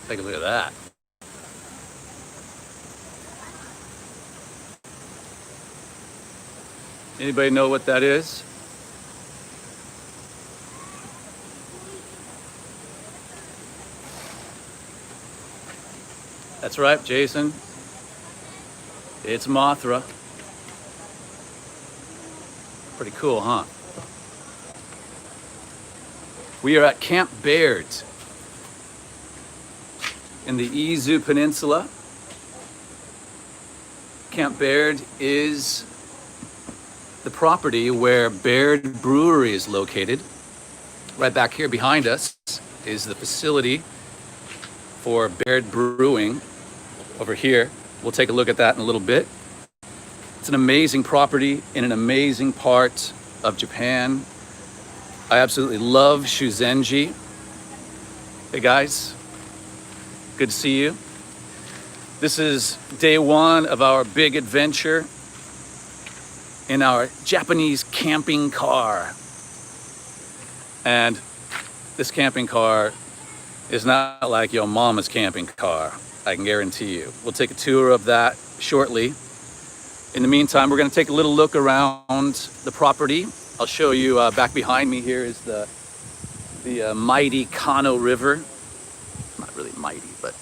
Take a look at that. Anybody know what that is? That's right, Jason. It's Mothra. Pretty cool, huh? We are at Camp Baird in the Izu Peninsula. Camp Baird is the property where Baird Brewery is located. Right back here behind us is the facility for Baird Brewing over here. We'll take a look at that in a little bit. It's an amazing property in an amazing part of Japan. I absolutely love Shuzenji. Hey guys, good to see you. This is day one of our big adventure in our Japanese camping car. And this camping car is not like your mama's camping car, I can guarantee you. We'll take a tour of that shortly. In the meantime, we're gonna take a little look around the property. I'll show you back behind me here is the mighty Kano River. Not really mighty, but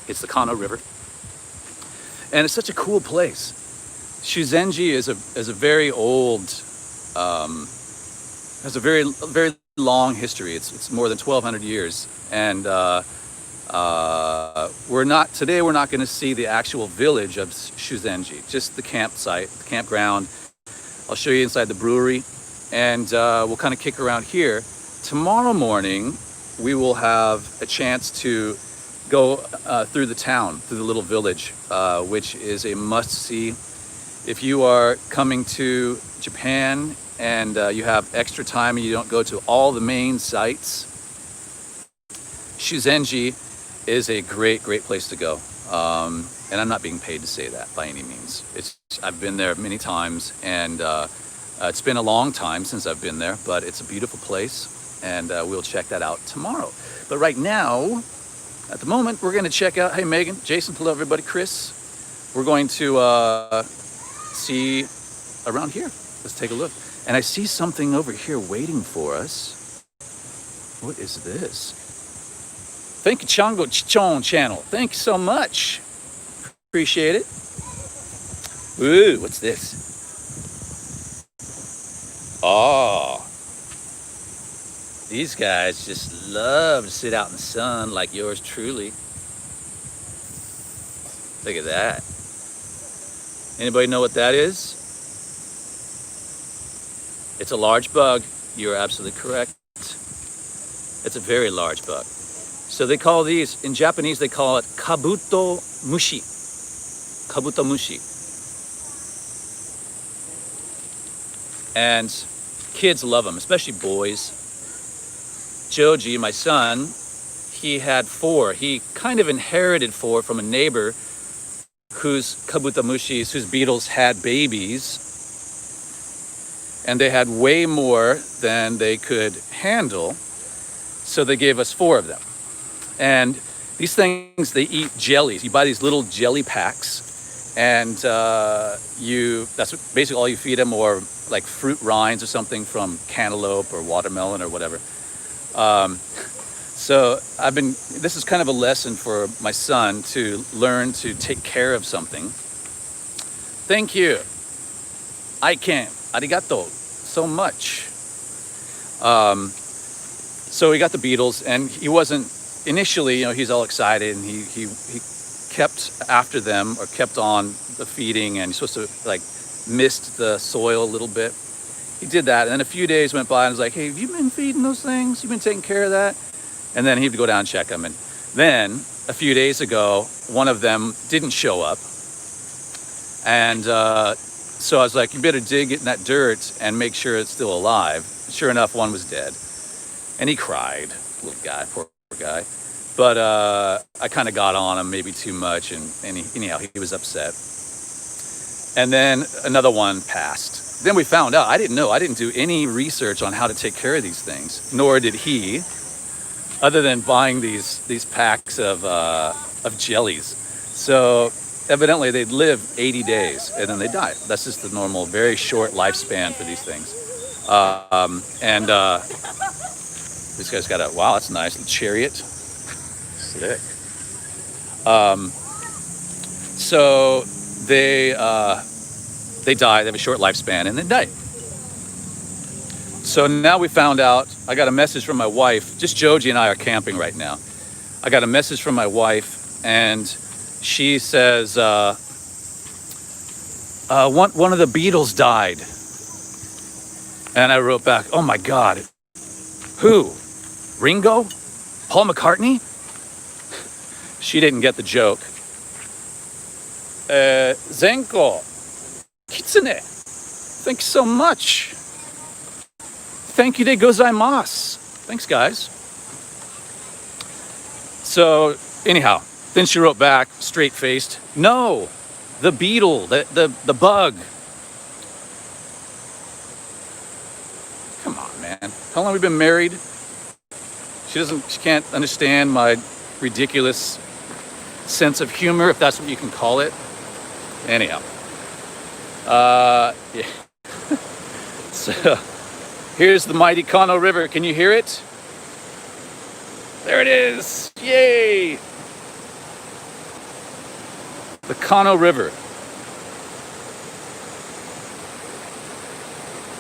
it's the Kano River. And it's such a cool place. Shuzenji is a very old, has a very long history. It's more than 1,200 years. And we're not going to see the actual village of Shuzenji, just the campsite, the campground. I'll show you inside the brewery, and we'll kind of kick around here. Tomorrow morning, we will have a chance to go through the town, through the little village, which is a must-see. If you are coming to Japan and you have extra time and you don't go to all the main sites, Shuzenji is a great place to go. And I'm not being paid to say that by any means. I've been there many times, and it's been a long time since I've been there, but it's a beautiful place, and we'll check that out tomorrow. But right now, at the moment, we're going to check out, hey Megan, Jason, hello everybody, Chris. We're going to see around here. Let's take a look. And I see something over here waiting for us. What is this? Thank you, Chango Chichon channel. Thank you so much. Appreciate it. Ooh, what's this? Oh, these guys just love to sit out in the sun like yours truly. Look at that. Anybody know what that is? It's a large bug. You're absolutely correct. It's a very large bug. So they call these, in Japanese, they call it kabuto mushi. Kabuto mushi. And kids love them, especially boys. Joji, my son, he had 4. He kind of inherited 4 from a neighbor whose kabutamushis, whose beetles had babies. And they had way more than they could handle. So they gave us 4 of them. And these things, they eat jellies. You buy these little jelly packs, and that's basically all you feed them, or like fruit rinds or something from cantaloupe or watermelon or whatever. So this is kind of a lesson for my son to learn to take care of something. Thank you. Aiken, arigato so much. So we got the beetles, and he wasn't, initially, he's all excited, and he kept after them, or kept on the feeding, and you're supposed to like mist the soil a little bit. He did that, and then a few days went by, and I was like, hey, have you been feeding those things? You've been taking care of that? And then he'd go down and check them. And then a few days ago, one of them didn't show up. And so I was like, you better dig in that dirt and make sure it's still alive. Sure enough, one was dead. And he cried, little guy, poor guy. But I kind of got on him maybe too much, and anyhow, he was upset. And then another one passed. Then we found out, I didn't know, I didn't do any research on how to take care of these things, nor did he. other than buying these packs of jellies. So evidently they'd live 80 days and then they die. That's just the normal, very short lifespan for these things. And this guy's got a, wow, that's nice, a chariot. Sick. So they die. They have a short lifespan and they die. So now we found out. I got a message from my wife. Just Joji and I are camping right now. I got a message from my wife, and she says one of the Beatles died. And I wrote back, "Oh my God, who? Ringo? Paul McCartney?" She didn't get the joke. Zenko, Kitsune, thank you so much. Thank you de gozaimasu. Thanks, guys. So, anyhow, then she wrote back, straight-faced, "No, the beetle, the bug." Come on, man. How long have we been married? She can't understand my ridiculous sense of humor, if that's what you can call it. Anyhow. Yeah. So, here's the mighty Kano River. Can you hear it? There it is. Yay! The Kano River.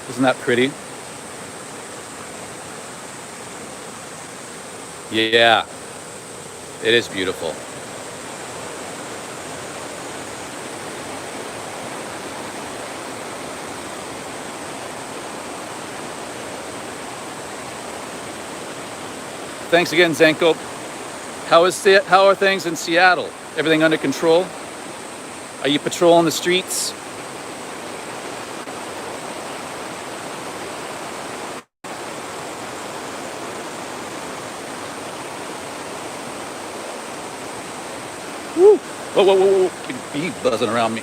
Isn't that pretty? Yeah. It is beautiful. Thanks again, Zenko. How are things in Seattle? Everything under control? Are you patrolling the streets? Woo! Whoa, whoa, whoa, whoa. Big bee buzzing around me.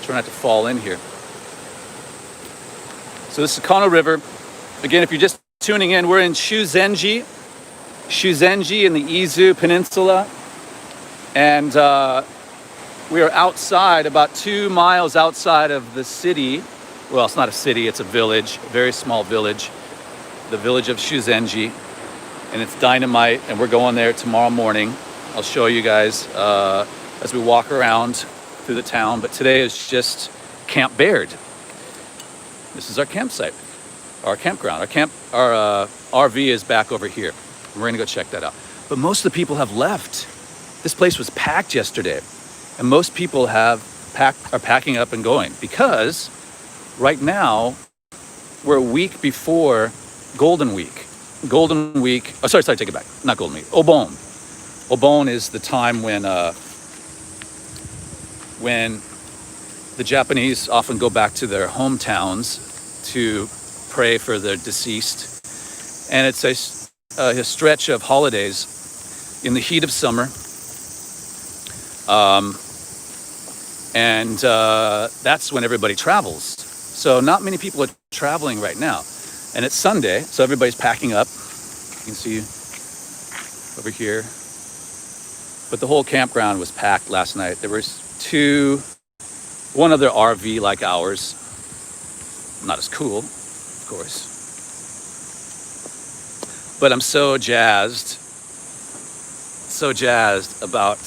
Trying not to fall in here. So this is Kano River. Again, if you're just tuning in, we're in Shuzenji in the Izu Peninsula. And we are outside, about 2 miles outside of the city. Well, it's not a city, it's a village, a very small village. The village of Shuzenji. And it's dynamite, and we're going there tomorrow morning. I'll show you guys as we walk around through the town. But today is just Camp Baird. This is our campsite, our campground. Our RV is back over here. We're gonna go check that out. But most of the people have left. This place was packed yesterday, and most people are packing up and going because right now we're a week before Golden Week. Golden Week. Oh, sorry, take it back. Not Golden Week. Obon. Obon is the time when the Japanese often go back to their hometowns to pray for their deceased, and it's a stretch of holidays in the heat of summer, and that's when everybody travels. So not many people are traveling right now, and it's Sunday, so everybody's packing up. You can see over here. But the whole campground was packed last night. There was one other RV like ours. Not as cool, of course. But I'm so jazzed about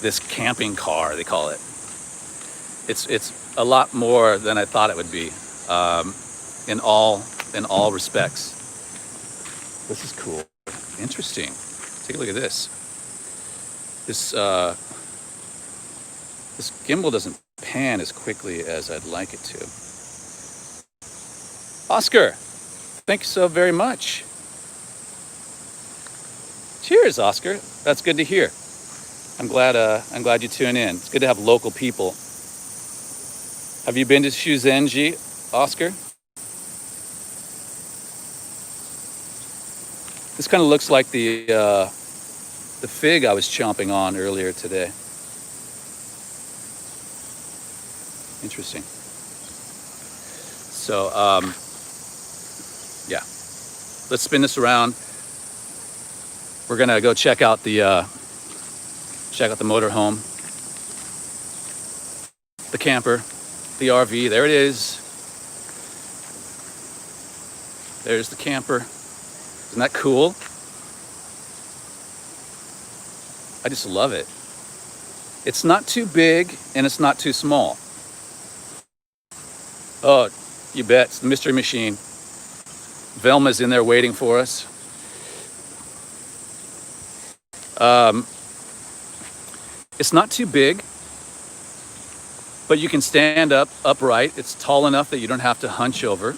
this camping car, they call it. It's a lot more than I thought it would be, in all respects. This is cool, interesting. Take a look at this. This gimbal doesn't pan as quickly as I'd like it to. Oscar, thank you so very much. Cheers, Oscar. That's good to hear. I'm glad you tune in. It's good to have local people. Have you been to Shuzenji, Oscar? This kind of looks like the fig I was chomping on earlier today. Interesting. So, yeah. Let's spin this around. We're gonna go check out the motorhome, the camper, the RV. There it is. There's the camper. Isn't that cool? I just love it. It's not too big and it's not too small. Oh, you bet. It's the mystery machine. Velma's in there waiting for us. It's not too big, but you can stand upright. It's tall enough that you don't have to hunch over.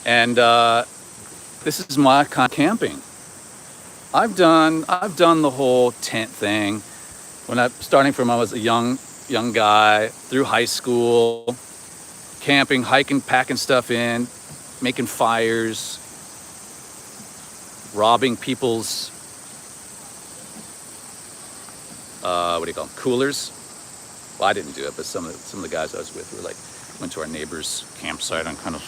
And this is my kind of camping. I've done the whole tent thing starting from I was a young guy through high school, camping, hiking, packing stuff in, making fires, robbing people's what do you call them, coolers. Well, I didn't do it, but some of the guys I was with went to our neighbor's campsite and kind of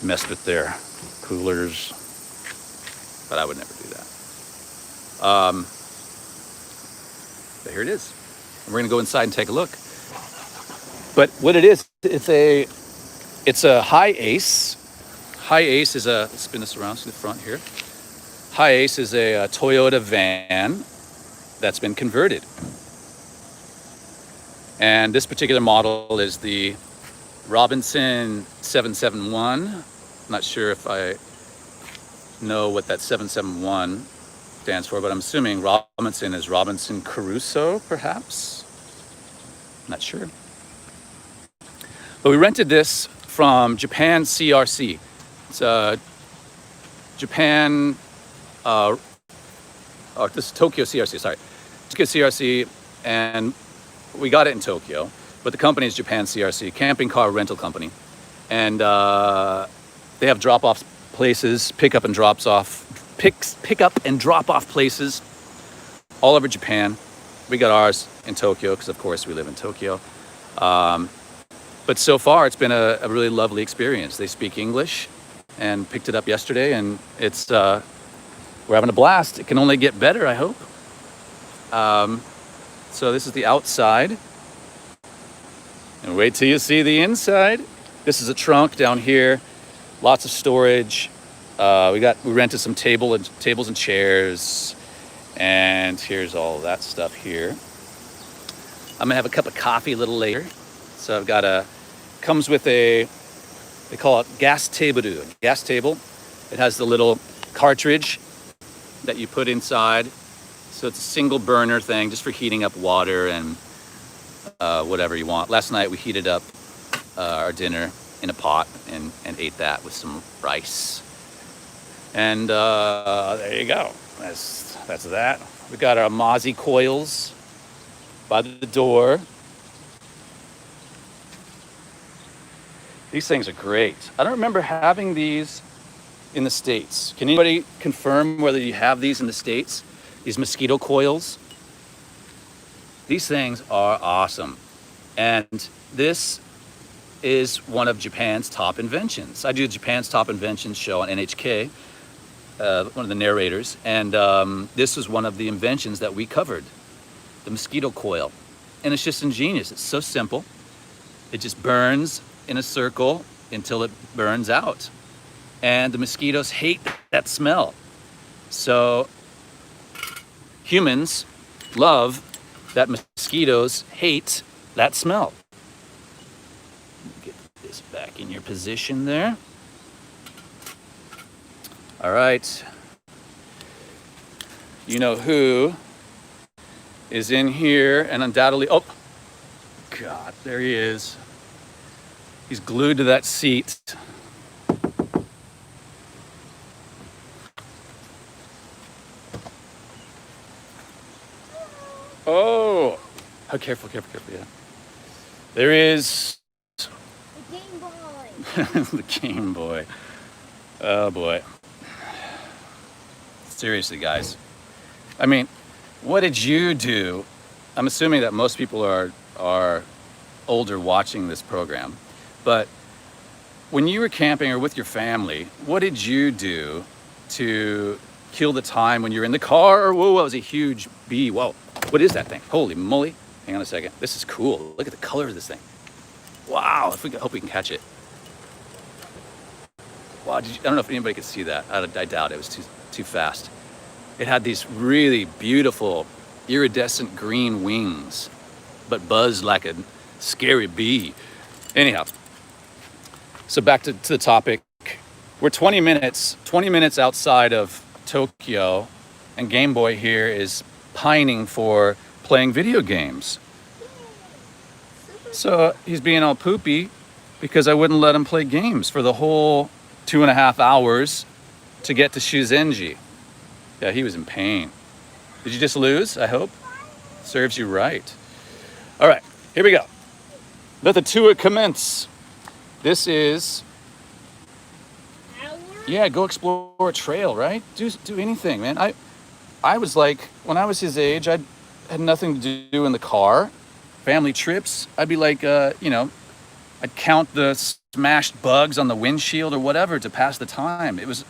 messed with their coolers, but I would never do that. But here it is. And we're gonna go inside and take a look. But what it is, it's a high ace. High ace is let's spin this around to the front here. High ace is a Toyota van that's been converted. And this particular model is the Robinson 771. I'm not sure if I know what that 771 stands for, but I'm assuming Robinson is Robinson Crusoe, perhaps? Not sure. But we rented this from Japan CRC. It's Japan, this is Tokyo CRC, sorry. Tokyo CRC, and we got it in Tokyo, but the company is Japan CRC, camping car rental company. And they have drop-off places, pick up and drop off places all over Japan. We got ours in Tokyo because of course we live in Tokyo. But so far it's been a really lovely experience. They speak English and picked it up yesterday, and it's we're having a blast. It can only get better, I hope. So this is the outside. And wait till you see the inside. This is a trunk down here. Lots of storage. We rented some tables and chairs. And here's all that stuff here. I'm gonna have a cup of coffee a little later. So I've got comes with they call it gas table. It has the little cartridge that you put inside. So it's a single burner thing just for heating up water and whatever you want. Last night we heated up our dinner in a pot and ate that with some rice. And there you go. That's that. We got our Mozzie coils by the door. These things are great. I don't remember having these in the States. Can anybody confirm whether you have these in the States? These mosquito coils. These things are awesome. And this is one of Japan's top inventions. I do Japan's top inventions show on NHK, one of the narrators, and this was one of the inventions that we covered, the mosquito coil. And it's just ingenious. It's so simple. It just burns in a circle until it burns out. And the mosquitoes hate that smell. So humans love that mosquitoes hate that smell. Get this back in your position there. All right. You know who is in here and undoubtedly, oh, God, there he is. He's glued to that seat. Oh, careful, yeah. There is the Game Boy. the Game Boy. Oh boy. Seriously, guys. I mean, what did you do? I'm assuming that most people are older watching this program, but when you were camping or with your family, what did you do to kill the time when you're in the car. Whoa, that was a huge bee. Whoa, what is that thing? Holy moly. Hang on a second. This is cool. Look at the color of this thing. Wow, hope we can catch it. Wow, I don't know if anybody could see that. I doubt it was too fast. It had these really beautiful iridescent green wings, but buzzed like a scary bee. Anyhow, so back to the topic. We're 20 minutes outside of Tokyo, and Game Boy here is pining for playing video games. So he's being all poopy because I wouldn't let him play games for the whole 2.5 hours to get to Shuzenji. Yeah, he was in pain. Did you just lose? I hope. Serves you right. All right, here we go. Let the tour commence. This is, yeah, go explore a trail, right? Do anything, man. I was like, when I was his age, I had nothing to do in the car. Family trips, I'd be like, I'd count the smashed bugs on the windshield or whatever to pass the time. It was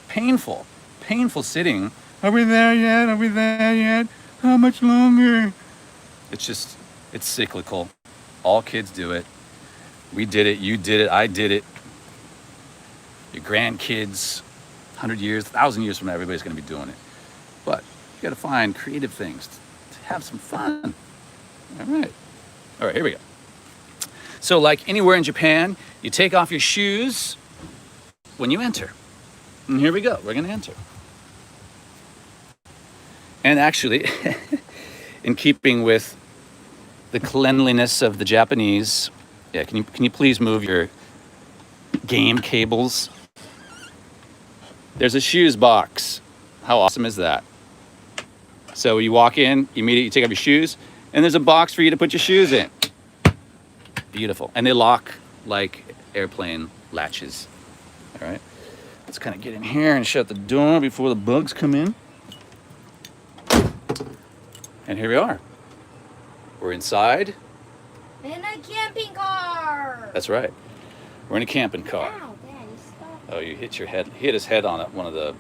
painful sitting. Are we there yet? Are we there yet? How much longer? It's cyclical. All kids do it. We did it, you did it, I did it. Your grandkids, 100 years, 1,000 years from now, everybody's gonna be doing it. But you gotta find creative things to have some fun. All right, here we go. So like anywhere in Japan, you take off your shoes when you enter. And here we go, we're gonna enter. And actually, in keeping with the cleanliness of the Japanese, yeah, can you please move your game cables? There's a shoes box. How awesome is that? So you walk in, you immediately take off your shoes, and there's a box for you to put your shoes in. Beautiful. And they lock like airplane latches. All right. Let's kind of get in here and shut the door before the bugs come in. And here we are. We're inside. In a camping car. That's right. We're in a camping car. Ow, Daddy, stop. Oh, you hit your head. He hit his head on one of the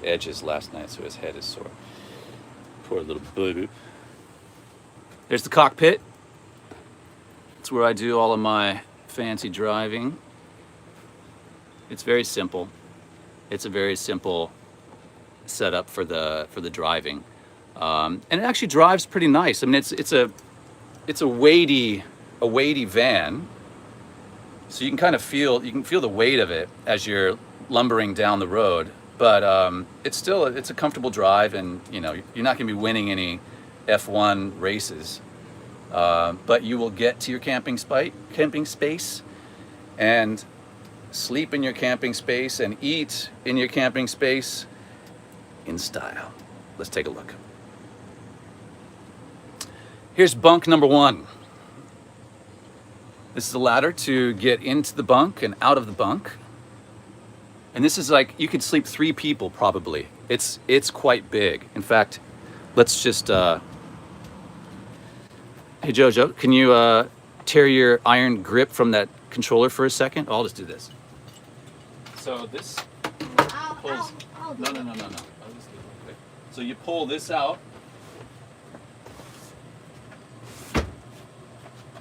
edges last night, so his head is sore. Poor little boo. There's the cockpit. It's where I do all of my fancy driving. It's very simple. It's a very simple setup for the driving, and it actually drives pretty nice. I mean, it's a weighty van, so you can kind of feel the weight of it as you're lumbering down the road. But it's a comfortable drive, and you're not going to be winning any F1 races. But you will get to your camping space and sleep in your camping space and eat in your camping space in style. Let's take a look. Here's bunk number 1. This is a ladder to get into the bunk and out of the bunk. And this is like, you could sleep 3 people probably. It's quite big. In fact, let's just, hey Jojo, can you tear your iron grip from that controller for a second? I'll just do this. So this pulls, no. I'll just do it. Okay. So you pull this out,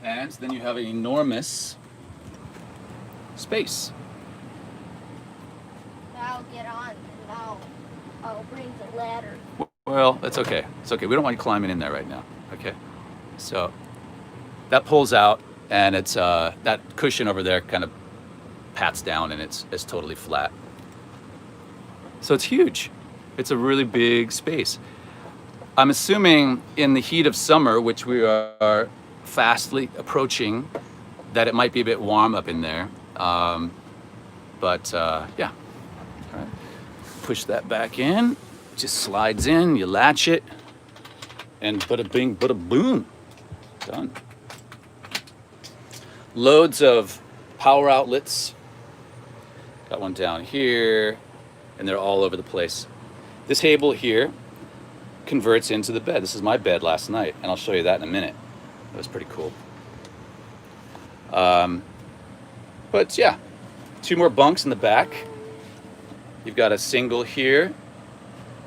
and then you have an enormous space. I'll get on and I'll bring the ladder. Well, that's okay. It's okay. We don't want you climbing in there right now. Okay. So that pulls out, and it's that cushion over there kind of pats down, and it's totally flat. So it's huge. It's a really big space. I'm assuming in the heat of summer, which we are fastly approaching, that it might be a bit warm up in there. Yeah. All right. Push that back in. It just slides in. You latch it, and bada bing, bada boom. Done. Loads of power outlets. Got one down here, and they're all over the place. This table here converts into the bed. This is my bed last night, and I'll show you that in a minute. That was pretty cool. But yeah, 2 more bunks in the back. You've got a single here,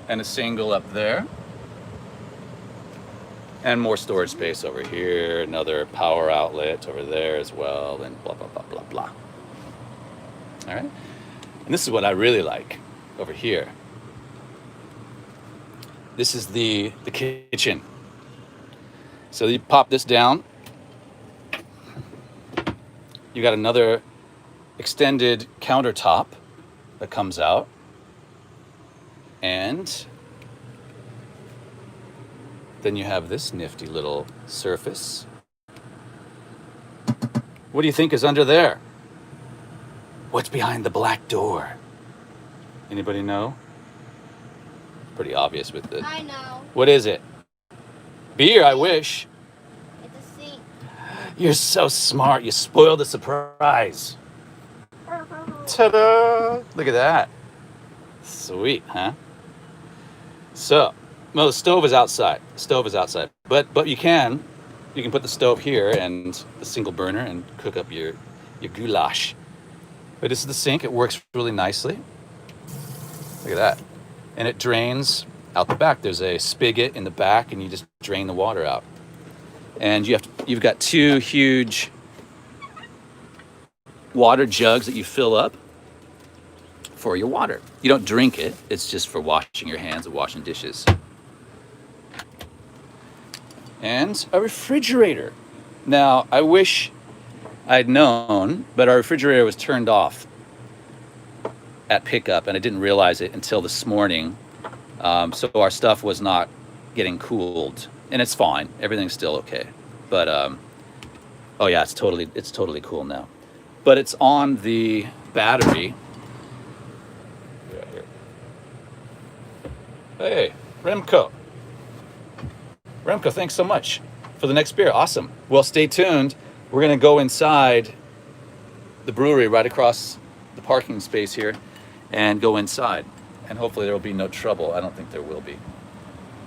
and a single up there. And more storage space over here, another power outlet over there as well, and blah, blah, blah, blah, blah. All right? And this is what I really like over here. This is the kitchen. So you pop this down. You got another extended countertop that comes out. And then you have this nifty little surface. What do you think is under there? What's behind the black door? Anybody know? Pretty obvious with the... I know. What is it? Beer, I wish. It's a sink. You're so smart. You spoiled the surprise. Ta-da! Look at that. Sweet, huh? So, well, the stove is outside. But you can put the stove here and the single burner and cook up your goulash. But this is the sink. It works really nicely. Look at that. And it drains out the back. There's a spigot in the back, and you just drain the water out. And you've got two huge water jugs that you fill up for your water. You don't drink it. It's just for washing your hands and washing dishes. And a refrigerator. Now, I wish I'd known, but our refrigerator was turned off at pickup, and I didn't realize it until this morning. So our stuff was not getting cooled, and it's fine. Everything's still okay. But oh yeah, it's totally cool now. But it's on the battery. Hey, Remco, thanks so much for the next beer. Awesome. Well, stay tuned. We're going to go inside the brewery right across the parking space here and go inside. And hopefully there will be no trouble. I don't think there will be.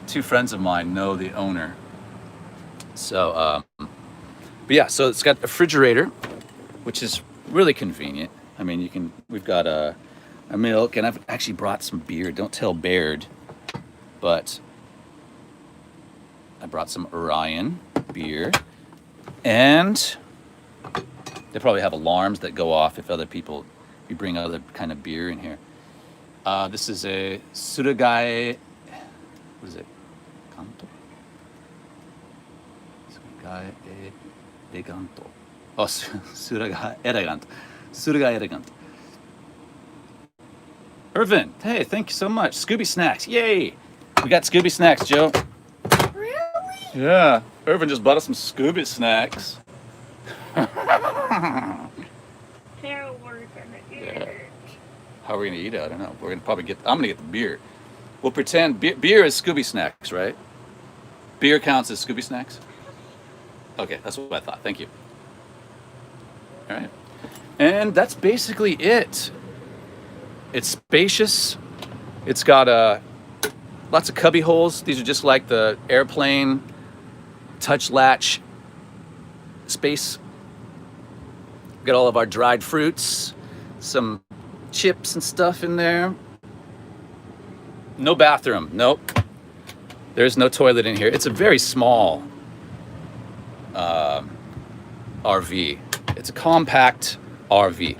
Two friends of mine know the owner. So, but yeah, so it's got a refrigerator, which is really convenient. I mean, we've got a milk, and I've actually brought some beer. Don't tell Baird. But I brought some Orion beer, and they probably have alarms that go off if you bring other kind of beer in here. This is a Surugai, what is it? Kanto? Surugai Eleganto. Oh, Surugai Eleganto. Surugai Eleganto. Irvin, hey, thank you so much. Scooby Snacks, yay! We got Scooby Snacks, Joe. Really? Yeah, Irvin just bought us some Scooby Snacks. How we're gonna eat it? How are we gonna eat it? I don't know. We're gonna probably I'm gonna get the beer. We'll pretend beer is Scooby Snacks, right? Beer counts as Scooby Snacks? Okay, that's what I thought. Thank you. All right. And that's basically it. It's spacious. It's got lots of cubby holes. These are just like the airplane touch latch space. Got all of our dried fruits, some chips and stuff in there. No bathroom. Nope. There's no toilet in here. It's a very small RV. It's a compact RV.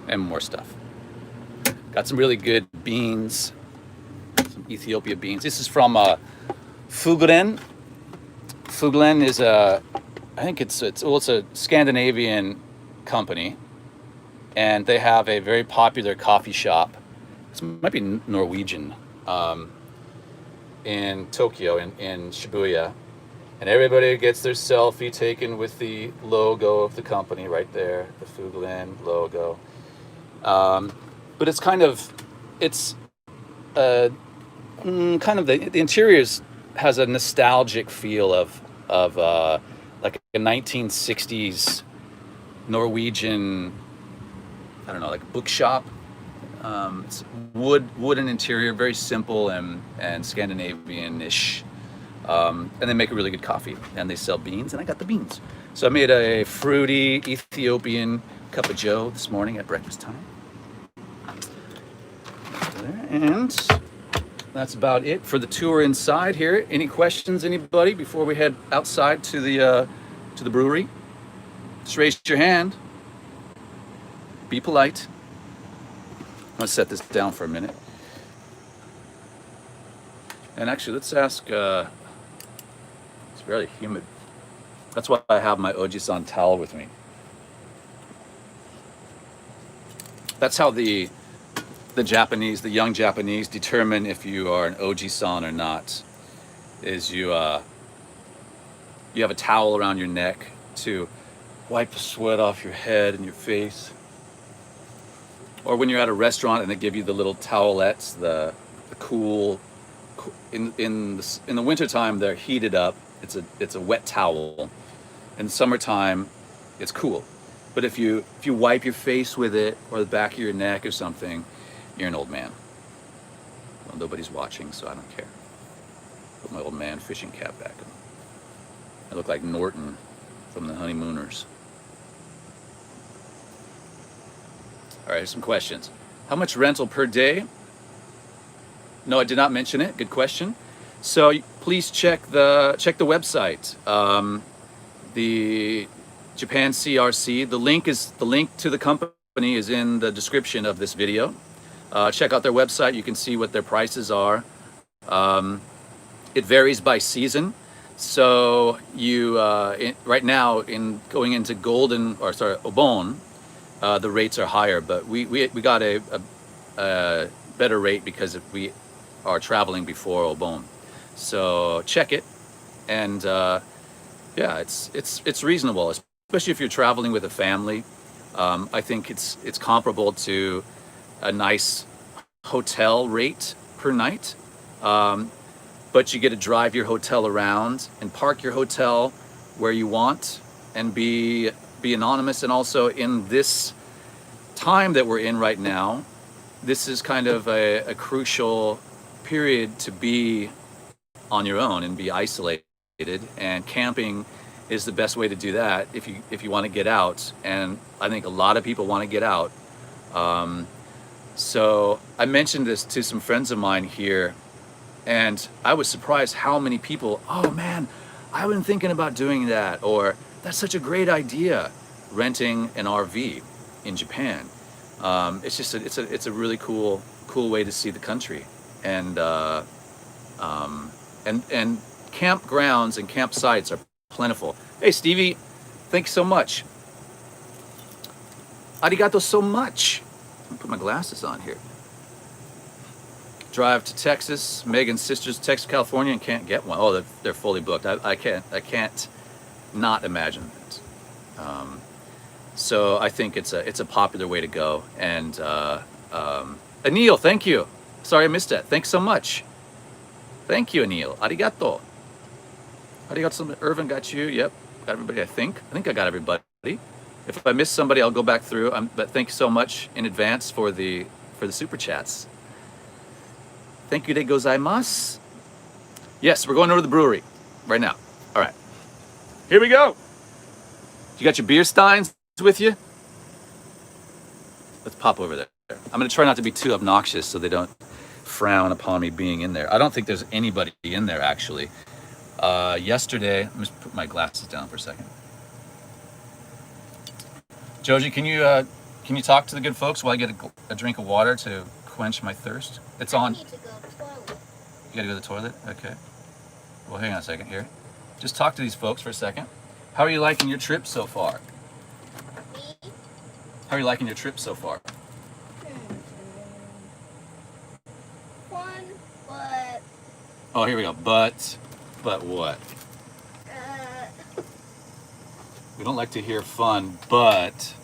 And more stuff. Got some really good beans. Some Ethiopia beans. This is from Fuglen. Fuglen is I think it's a Scandinavian company, and they have a very popular coffee shop. This might be Norwegian, in Tokyo, in Shibuya, and everybody gets their selfie taken with the logo of the company right there, the Fuglen logo. But it's kind of the interiors has a nostalgic feel of like a 1960s Norwegian, I don't know, like bookshop. It's wooden interior, very simple and Scandinavian-ish. And they make a really good coffee, and they sell beans, and I got the beans. So I made a fruity Ethiopian cup of joe this morning at breakfast time. And that's about it for the tour inside here. Any questions, anybody, before we head outside to the brewery? Just raise your hand. Be polite. I'm gonna set this down for a minute. And actually, let's ask. It's fairly humid. That's why I have my Oji-san towel with me. That's how the Japanese, the young Japanese, determine if you are an Oji-san or not. Is you have a towel around your neck to wipe the sweat off your head and your face. Or when you're at a restaurant and they give you the little towelettes, the cool. In the wintertime they're heated up. It's a wet towel. In summertime, it's cool. But if you wipe your face with it or the back of your neck or something, you're an old man. Well, nobody's watching, so I don't care. Put my old man fishing cap back on. I look like Norton from the Honeymooners. All right, here's some questions. How much rental per day? No, I did not mention it. Good question. So please check the website. The Japan CRC. The link to the company is in the description of this video. Check out their website. You can see what their prices are. It varies by season. So right now in going into Obon, the rates are higher. But we got a better rate because we are traveling before Obon. So check it, and yeah, it's reasonable, especially if you're traveling with a family. I think it's comparable to a nice hotel rate per night, but you get to drive your hotel around and park your hotel where you want and be anonymous. And also in this time that we're in right now, this is kind of a crucial period to be on your own and be isolated, and camping is the best way to do that if you want to get out, and I think a lot of people want to get out. So I mentioned this to some friends of mine here, and I was surprised how many people, oh man, I've been thinking about doing that, or that's such a great idea, renting an RV in Japan. It's just it's a really cool way to see the country, and campgrounds and campsites are plentiful. Hey Stevie, thanks so much. Arigato so much. Let me put my glasses on here. Drive to Texas. Megan's sister's Texas, California, and can't get one. Oh, they're fully booked. I can't not imagine that. So I think it's a popular way to go. And Anil, thank you. Sorry I missed that. Thanks so much. Thank you, Anil. Arigato. Arigato. Irvin got you. Yep, got everybody. I think I got everybody. If I miss somebody, I'll go back through. But thank you so much in advance for the super chats. Thank you de gozaimasu. Yes, we're going over to the brewery right now. All right, here we go. You got your beer steins with you? Let's pop over there. I'm gonna try not to be too obnoxious so they don't frown upon me being in there. I don't think there's anybody in there actually. Yesterday, let me just put my glasses down for a second. Joji, can you talk to the good folks while I get a drink of water to quench my thirst? It's on. I need to go to the toilet. You gotta go to the toilet? Okay. Well, hang on a second here. Just talk to these folks for a second. How are you liking your trip so far? Me? How are you liking your trip so far? Fun, but Oh, here we go. But what? We don't like to hear fun, but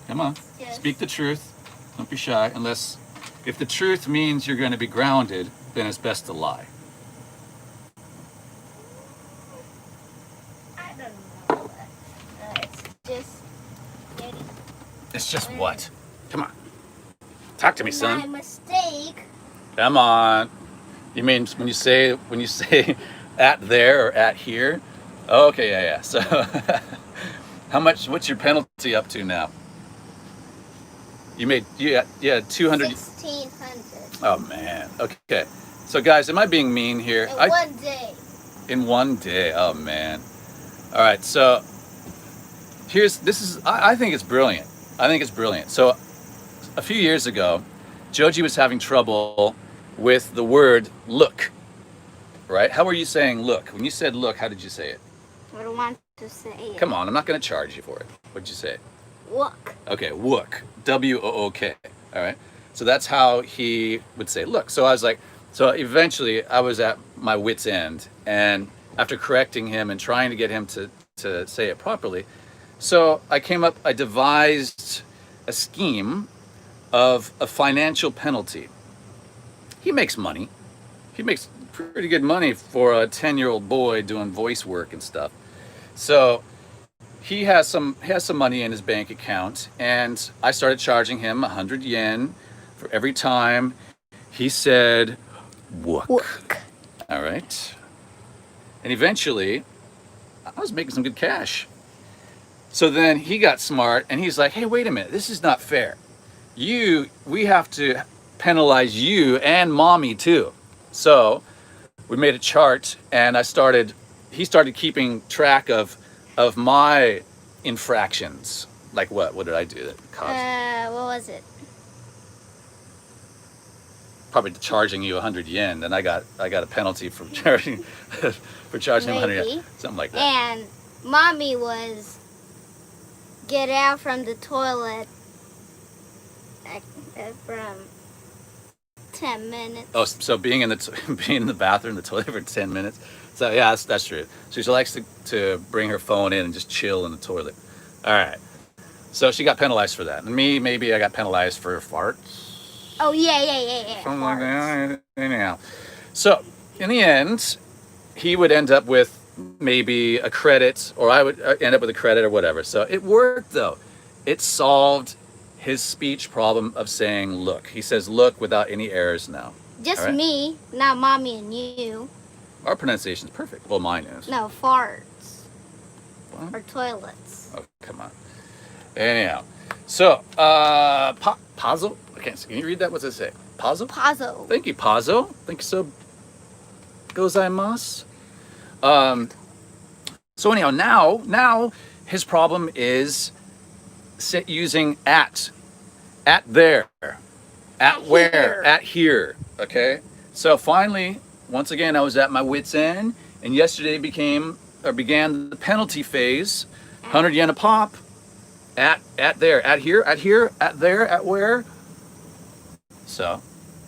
come on, yes. Speak the truth. Don't be shy. Unless, if the truth means you're going to be grounded, then it's best to lie. I don't know. It's just getting. It's just what? Come on. Talk to me, son. My mistake. Come on. You mean when you say at there or at here? Okay, yeah. So what's your penalty up to now? You had 200. 1,600 Oh man. Okay. So guys, am I being mean here? in one day. In one day. Oh man. All right. So I think it's brilliant. I think it's brilliant. So a few years ago, Joji was having trouble with the word look. Right? How were you saying look? When you said look, how did you say it? I don't want to say it. Come on, I'm not going to charge you for it. What'd you say? Look. Okay, wook. W-O-O-K. All right. So that's how he would say look. So I was like, so eventually I was at my wit's end. And after correcting him and trying to get him to say it properly, so I devised a scheme of a financial penalty. He makes money. He makes pretty good money for a 10-year-old boy doing voice work and stuff. So he has some money in his bank account, and I started charging him 100 yen for every time he said wook. Wook. All right. And eventually, I was making some good cash. So then he got smart, and he's like, "Hey, wait a minute. This is not fair. We have to penalize you and mommy too." So we made a chart, and he started keeping track of my infractions. Like what? What did I do that caused? What was it? Probably charging you 100 yen, and I got a penalty for charging him 100 yen, something like that. And mommy was get out from the toilet from 10 minutes. Oh, so being in the bathroom, the toilet for 10 minutes. So yeah, that's true. So she likes to bring her phone in and just chill in the toilet. All right. So she got penalized for that. And me, maybe I got penalized for farts. Oh yeah. Something like that. Anyhow. So in the end, he would end up with maybe a credit, or I would end up with a credit or whatever. So it worked though. It solved his speech problem of saying look. He says look without any errors now. Just right? me, not mommy and you. Our pronunciation is perfect. Well, mine is. No, farts. What? Or toilets. Oh, come on. Anyhow. So, Pazzo? Can you read that? What's it say? Pazzo? Pazzo. Thank you, Pazzo. Thank you so gozaimasu. So anyhow, now his problem is using at there, at where, here. at here. Okay. So finally, once again, I was at my wit's end, and yesterday began the penalty phase. 100 yen a pop. At there, at here, at there, at where. So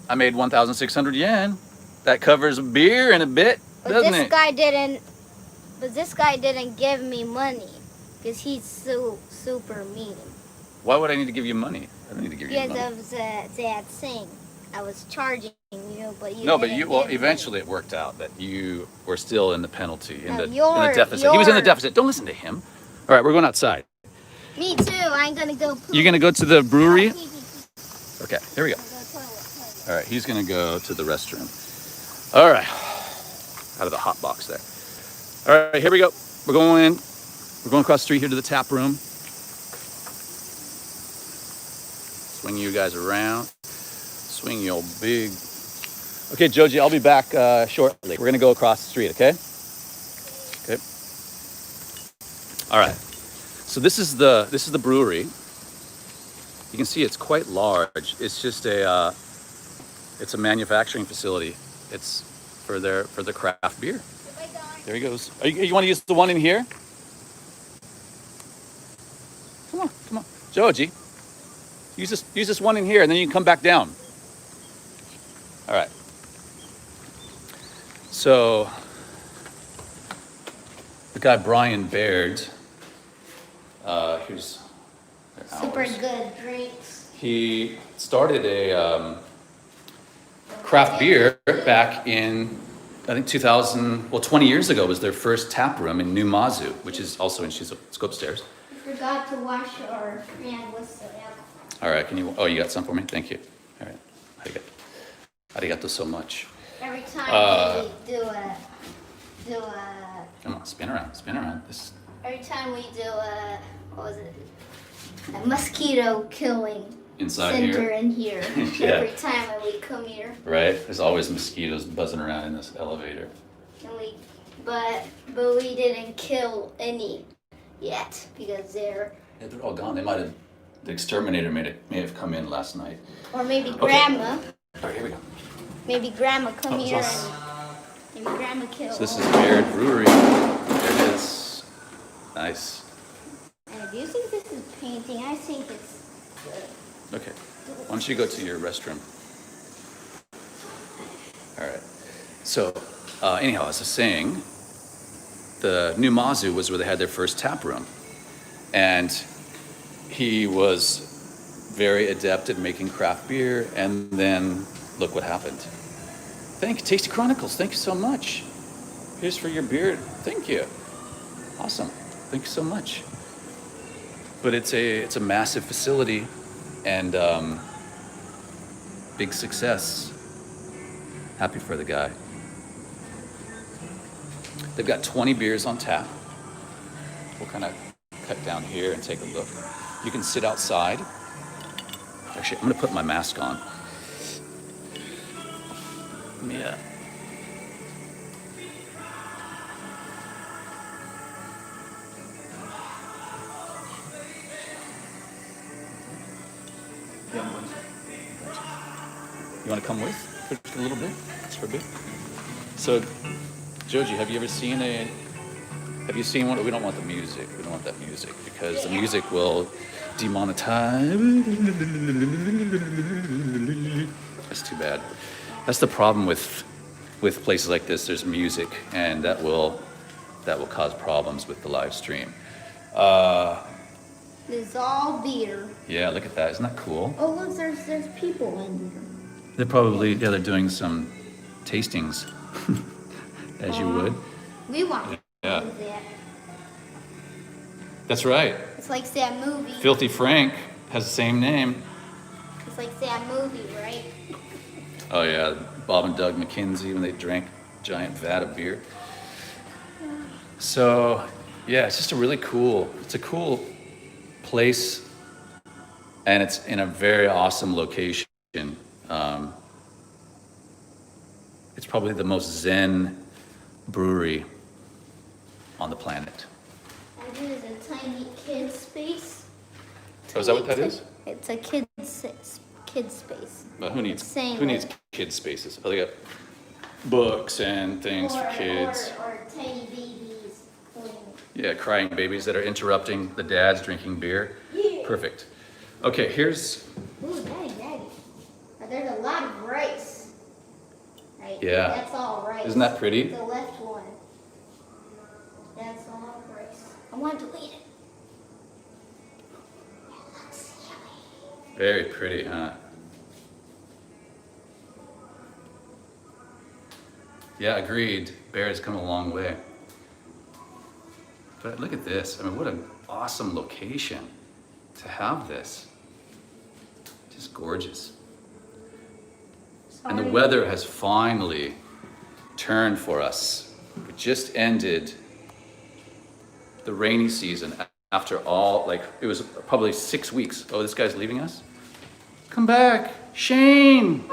I made 1,600 yen. That covers a beer and a bit, doesn't it? But this guy didn't give me money because he's so super mean. Why would I need to give you money? I don't need to give you money. Because of that thing. I was charging you, but you No, didn't but give me. eventually it worked out that you were still in the penalty, in the deficit. He He was in the deficit. Don't listen to him. All right, we're going outside. Me too. I'm gonna go poop. You're going to go to the brewery? Pee. Okay, here we go. I'm gonna toilet. All right, he's going to go to the restroom. All right, out of the hot box there. All right, here we go. We're going across the street here to the tap room. Swing you guys around. Swing your big. Okay, Joji, I'll be back shortly. We're going to go across the street, okay? Okay. All right. So this is the brewery. You can see it's quite large. It's just it's a manufacturing facility. It's for their craft beer. There he goes. You want to use the one in here? Come on, Joji. Use this one in here, and then you can come back down. All right. So the guy Brian Baird, who's Super good drinks. he started a craft beer back in, I think 20, 20 years ago was their first tap room in New Mazu, which is also in Shizuoka. Let's go upstairs. We forgot to wash our hand with the alcohol. All right, you got some for me? Thank you. All right. Arigato so much. Every time we do a Come on, spin around. every time we do what was it? A mosquito killing inside center here. in here Yeah. every time when we come here. Right? There's always mosquitoes buzzing around in this elevator. And but we didn't kill any yet because Yeah, they're all gone. The exterminator may have come in last night. or maybe Grandma. All right, here we go. Maybe Grandma come here so- and maybe Grandma killed. So this is Baird Brewery. There it is. Nice. And do you think this is painting? I think it's good. Okay. Why don't you go to your restroom? All right. So, anyhow, as I was saying, the new Mazu was where they had their first tap room. And he was very adept at making craft beer. And then look what happened. Thank you, Tasty Chronicles. Thank you so much. Here's for your beer. Thank you. Awesome. Thank you so much. But it's a massive facility and big success. Happy for the guy. They've got 20 beers on tap. We'll kind of cut down here and take a look. You can sit outside. Actually, I'm gonna put my mask on. Yeah. You want to come with for a little bit? Just for a bit. So, Joji, have you seen one? We don't want the music. We don't want that music because the music will demonetize. That's too bad. That's the problem with places like this. There's music, and that will cause problems with the live stream. It's all beer. Yeah, look at that. Isn't that cool? Oh look, there's people in here. They're probably they're doing some tastings, as you would. We want Yeah. to do that. That's right. It's like that movie. Filthy Frank has the same name. It's like that movie, right? Oh yeah, Bob and Doug McKenzie when they drank a giant vat of beer. So yeah, it's just it's a cool place, and it's in a very awesome location. It's probably the most zen brewery on the planet. And it is a tiny kid space. Oh, is that what that is? It's a kid space. But who needs Same kids spaces? Oh, they got books and things for kids. Or tiny babies playing. Yeah, crying babies that are interrupting the dads drinking beer. Yeah. Perfect. Okay, here's Ooh, daddy. There's a lot of rice. Right? Yeah. That's all rice. Isn't that pretty? The left one. That's all rice. I want to eat it. It looks yummy. very pretty, huh? Yeah, agreed. Baird has come a long way. But look at this. I mean, what an awesome location to have this. Just gorgeous. And the weather has finally turned for us. We just ended the rainy season after all, like, it was probably 6 weeks. Oh, this guy's leaving us? Come back. Shane!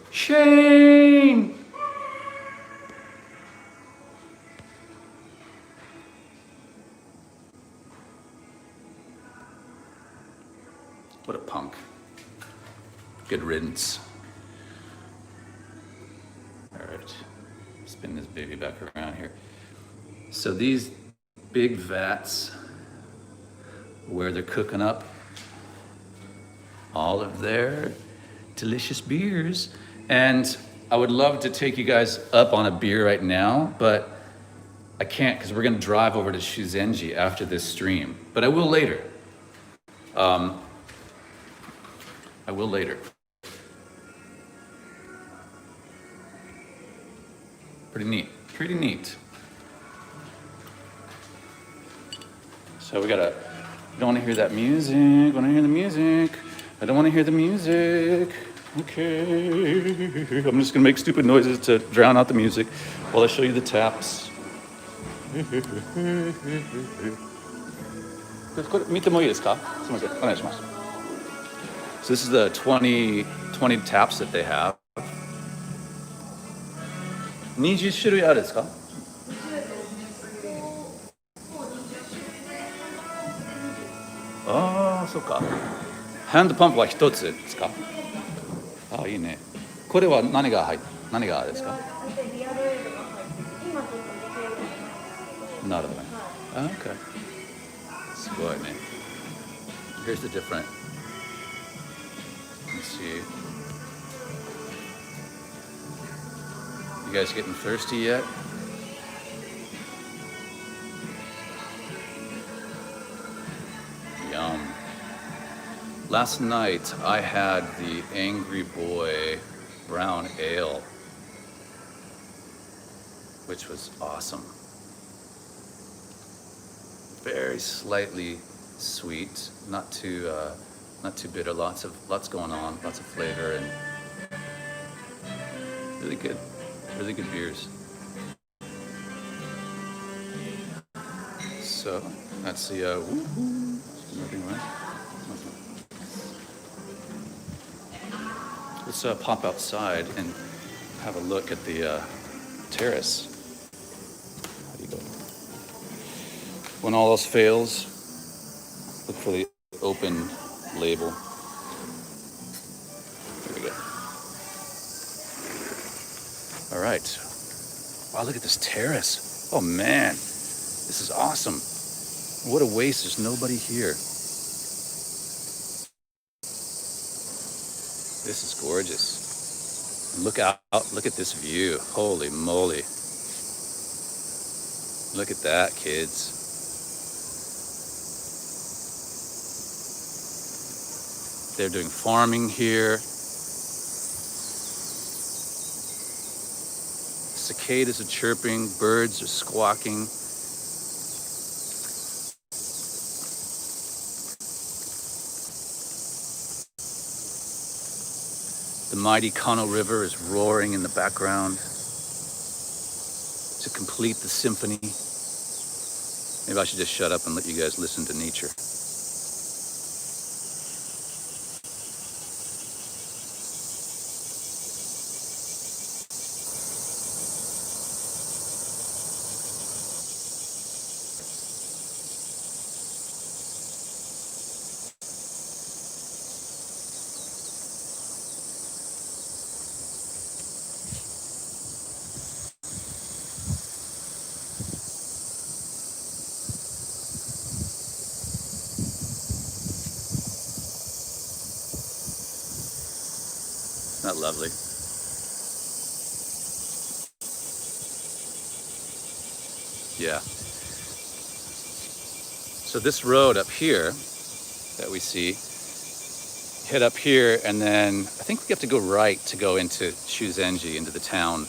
Shane! What a punk. Good riddance. All right, spin this baby back around here. So these big vats where they're cooking up all of their delicious beers. And I would love to take you guys up on a beer right now, but I can't because we're gonna drive over to Shuzenji after this stream, but I will later. I will later. Pretty neat, pretty neat. So we gotta, you don't wanna hear that music, wanna hear the music. I don't wanna hear the music. Okay, I'm just gonna make stupid noises to drown out the music while I show you the taps. これ見てもいいですか？すみません、お願いします。So this is the 20 taps that they have. 20種類あるんですか？ああ、そうか。ハンドパンプは一つですか？ああ、いいね。これは何がですか？なるほどね。あ、OK。すごいね。Here's the different. Let's see. You guys getting thirsty yet? Yum. Last night I had the Angry Boy brown ale, which was awesome. Very slightly sweet, not too bitter. Lots going on, lots of flavor, and really good beers. So that's the woohoo. Nothing right. Let's pop outside and have a look at the terrace. How do you go? When all else fails, look for the open label. There we go. All right. Wow, look at this terrace. Oh man, this is awesome. What a waste, there's nobody here. This is gorgeous. Look out, look at this view. Holy moly. Look at that, kids. They're doing farming here. Cicadas are chirping, birds are squawking. The mighty Kano River is roaring in the background to complete the symphony. Maybe I should just shut up and let you guys listen to nature. Isn't that lovely? Yeah. So this road up here that we see, head up here, and then I think we have to go right to go into Shuzenji, into the town.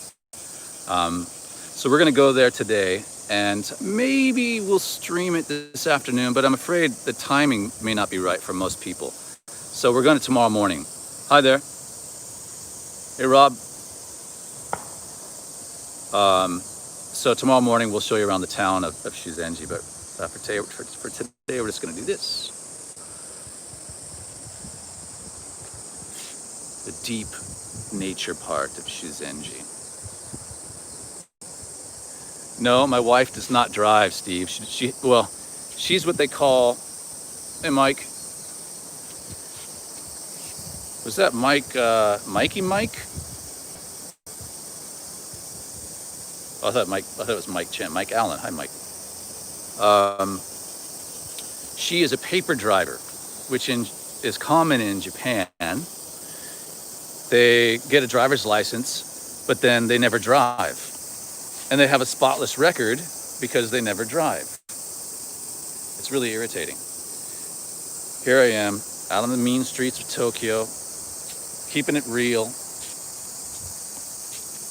So we're gonna go there today, and maybe we'll stream it this afternoon, but I'm afraid the timing may not be right for most people. So we're going to tomorrow morning. Hi there. Hey, Rob. So tomorrow morning we'll show you around the town of Shuzenji, but for today we're just going to do this. The deep nature part of Shuzenji. No, my wife does not drive, Steve. She's what they call. Hey, Mike. Was that Mike? Mikey Mike? Oh, I thought it was Mike Chen. Mike Allen. Hi, Mike. She is a paper driver, which is common in Japan. They get a driver's license, but then they never drive. And they have a spotless record because they never drive. It's really irritating. Here I am, out on the mean streets of Tokyo, keeping it real.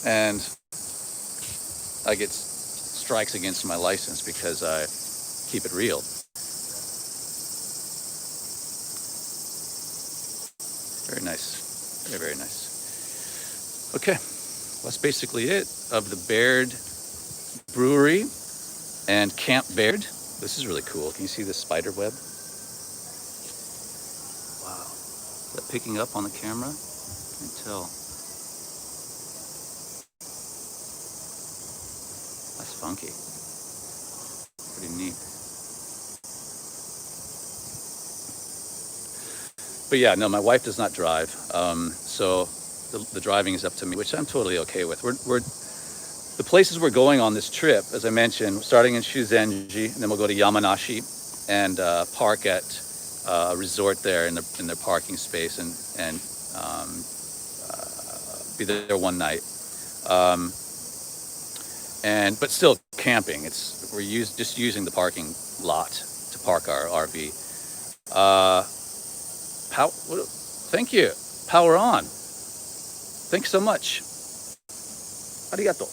And I get strikes against my license because I keep it real. Very nice. Very, very nice. Okay. Well, that's basically it of the Baird Brewery and Camp Baird. This is really cool. Can you see the spider web? Wow. Is that picking up on the camera? Can't tell. That's funky. Pretty neat. But yeah, no, my wife does not drive. So the driving is up to me, which I'm totally okay with. The places we're going on this trip, as I mentioned, starting in Shuzenji, and then we'll go to Yamanashi and park at a resort there in their parking space and be there one night. But still camping. We're just using the parking lot to park our RV. Thank you. Power on. Thanks so much. Arigato.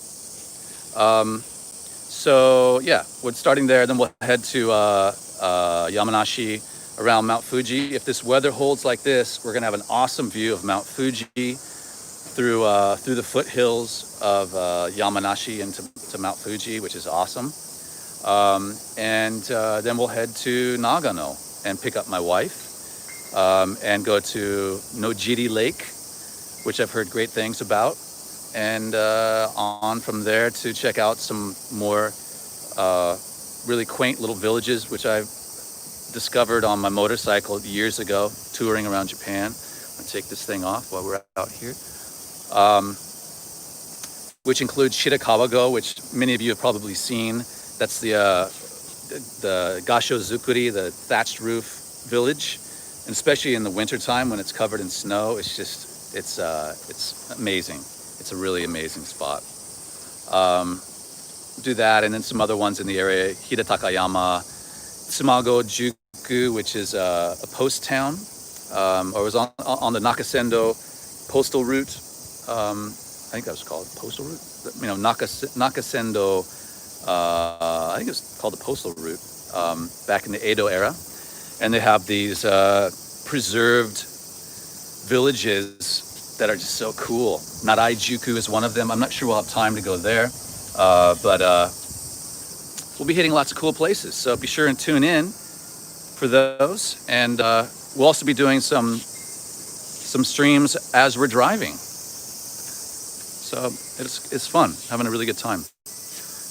So yeah, we're starting there. Then we'll head to Yamanashi around Mount Fuji. If this weather holds like this, we're gonna have an awesome view of Mount Fuji through the foothills of Yamanashi into Mount Fuji, which is awesome. And then we'll head to Nagano and pick up my wife and go to Nojiri Lake, which I've heard great things about. And on from there to check out some more really quaint little villages, which I've discovered on my motorcycle years ago, touring around Japan. I'll take this thing off while we're out here. Which includes Shirakawa-go, which many of you have probably seen. That's the Gasho Zukuri, the thatched roof village. And especially in the wintertime when it's covered in snow, it's amazing. It's a really amazing spot. Do that, and then some other ones in the area. Hidatakayama, Tsumago Juku, which is a post town, or was on the Nakasendo postal route. I think that was called postal route. Nakasendo. I think it was called the postal route back in the Edo era, and they have these preserved villages that are just so cool. Narai-juku is one of them. I'm not sure we'll have time to go there, but we'll be hitting lots of cool places. So be sure and tune in for those, and we'll also be doing some streams as we're driving. So it's fun, having a really good time.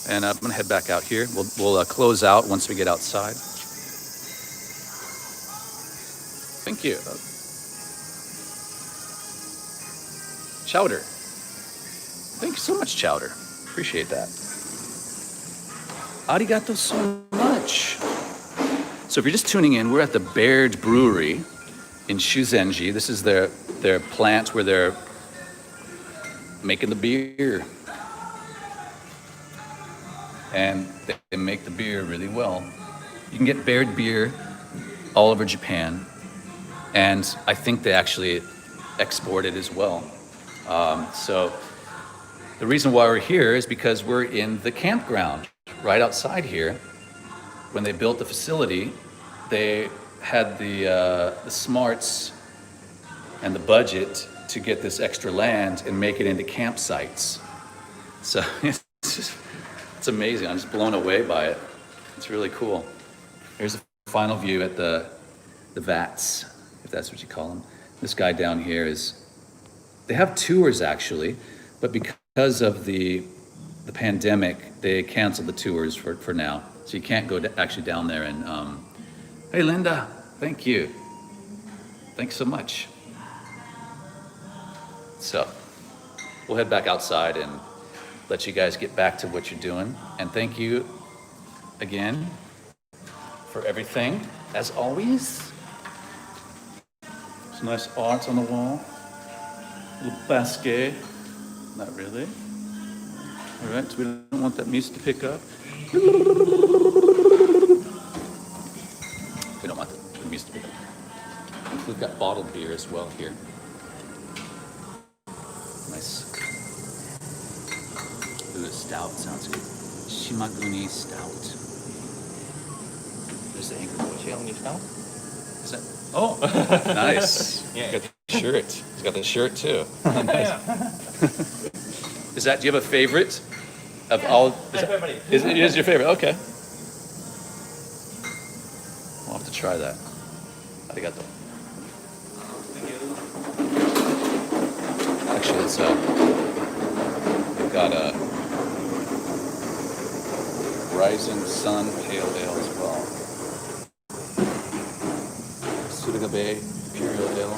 And I'm gonna head back out here. We'll close out once we get outside. Thank you. Chowder. Thank you so much, Chowder. Appreciate that. Arigato so much. So if you're just tuning in, we're at the Baird Brewery in Shuzenji. This is their plant where they're making the beer. And they make the beer really well. You can get Baird beer all over Japan. And I think they actually export it as well. So the reason why we're here is because we're in the campground right outside here. When they built the facility, they had the smarts and the budget to get this extra land and make it into campsites. So it's amazing. I'm just blown away by it. It's really cool. Here's a final view at the vats, if that's what you call them. This guy down here they have tours actually, but because of the pandemic, they canceled the tours for now. So you can't go actually down there and, hey Linda, thank you. Thanks so much. So we'll head back outside and let you guys get back to what you're doing. And thank you again for everything, as always. Some nice art on the wall. A little basket. Not really. All right, so we don't want that music to pick up. We don't want the music to pick up. We've got bottled beer as well here. Nice. Ooh, stout sounds good. Shimaguni stout. There's the anchor. Shimaguni stout? Is that? Oh, nice. Yeah. Got the shirt. He's got the shirt too. Nice. Is that? Do you have a favorite? Of all? Is it your favorite? Okay. We'll have to try that. Arigato. Thank you. selections. We've got a Rising Sun Pale Ale as well. Suragabe Imperial Ale.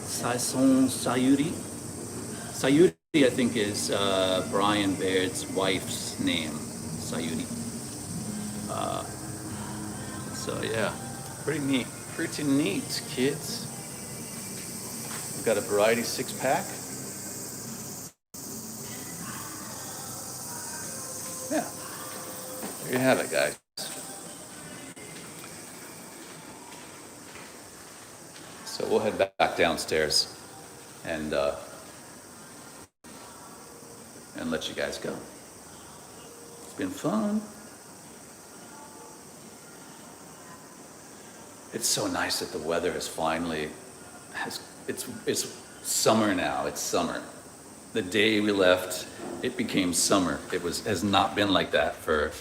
Saison Sayuri. Sayuri, I think, is Brian Baird's wife's name. Sayuri. So yeah, pretty neat. Pretty neat, kids. We've got a variety 6-pack. Yeah, there you have it, guys. So we'll head back downstairs and let you guys go. It's been fun. It's so nice that the weather has finally it's summer now. It's summer. The day we left, it became summer. Has not been like that for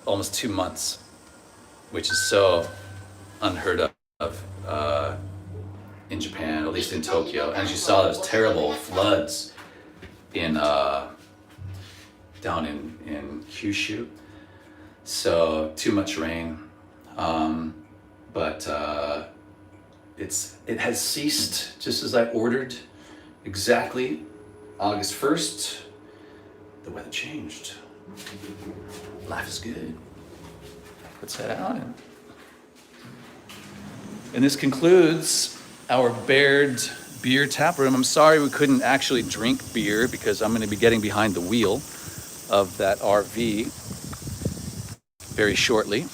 almost 2 months, which is so unheard of in Japan, at least in Tokyo. As you saw, those terrible floods in down in Kyushu. So too much rain. But it has ceased just as I ordered. Exactly August 1st, the weather changed. Life is good. Let's head out. And this concludes our Baird beer tap room. I'm sorry we couldn't actually drink beer because I'm going to be getting behind the wheel of that RV very shortly.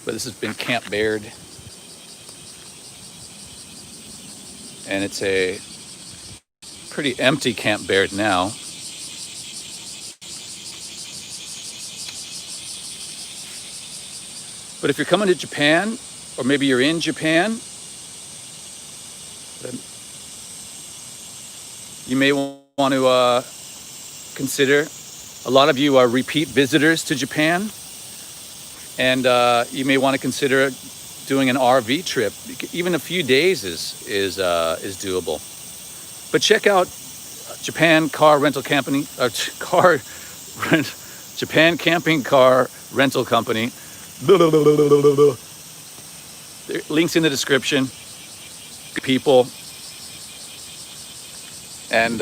But this has been Camp Baird. And it's a pretty empty Camp Baird now. But if you're coming to Japan, or maybe you're in Japan, then you may want to consider. A lot of you are repeat visitors to Japan. And you may want to consider doing an RV trip. Even a few days is doable. But check out Japan Camping Car Rental Company. Links in the description. Good people. And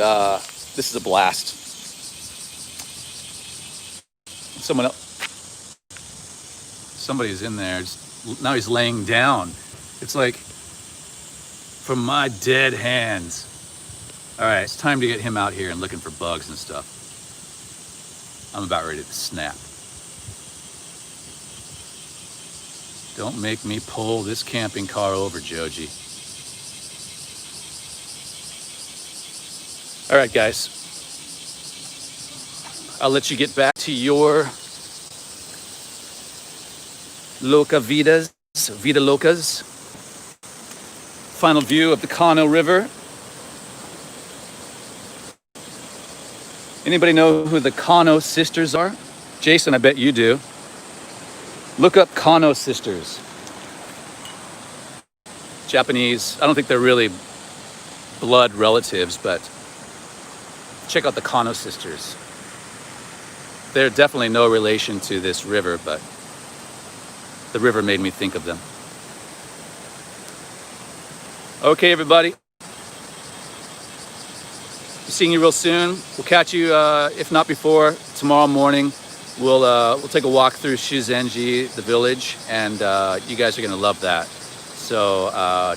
this is a blast. Somebody's in there. Now he's laying down. It's like from my dead hands. All right, it's time to get him out here and looking for bugs and stuff. I'm about ready to snap. Don't make me pull this camping car over, Joji. All right, guys. I'll let you get back to your Vida Locas. Final view of the Kano River. Anybody know who the Kano sisters are? Jason, I bet you do. Look up Kano sisters. Japanese. I don't think they're really blood relatives, but check out the Kano sisters. They're definitely no relation to this river, but the river made me think of them. Okay, everybody. Seeing you real soon. We'll catch you, if not before, tomorrow morning. We'll take a walk through Shuzenji, the village, and you guys are gonna love that. So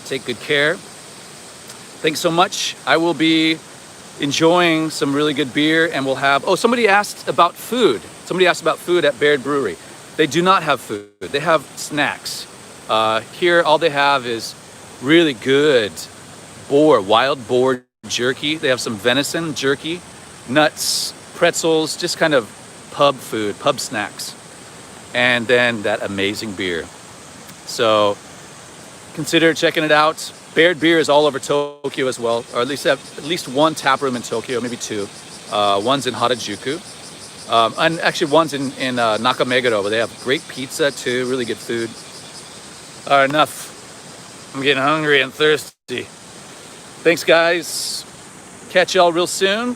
take good care. Thanks so much. I will be enjoying some really good beer, and we'll have. Oh, somebody asked about food. Somebody asked about food at Baird Brewery. They do not have food. They have snacks. Here, all they have is really good wild boar jerky. They have some venison jerky, nuts, pretzels, just kind of pub food, pub snacks. And then that amazing beer. So consider checking it out. Baird beer is all over Tokyo as well, or at least one tap room in Tokyo, maybe two. One's in Harajuku. And actually one's in Nakameguro, where they have great pizza too, really good food. Enough I'm getting hungry and thirsty. Thanks, guys. Catch y'all real soon.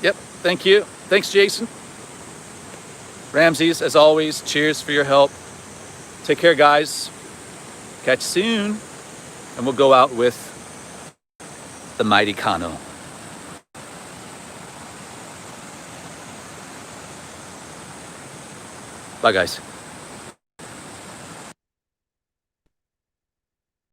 Yep, thank you. Thanks, Jason. Ramses, as always, cheers for your help. Take care, guys. Catch you soon. And we'll go out with the mighty Kano. Bye, guys.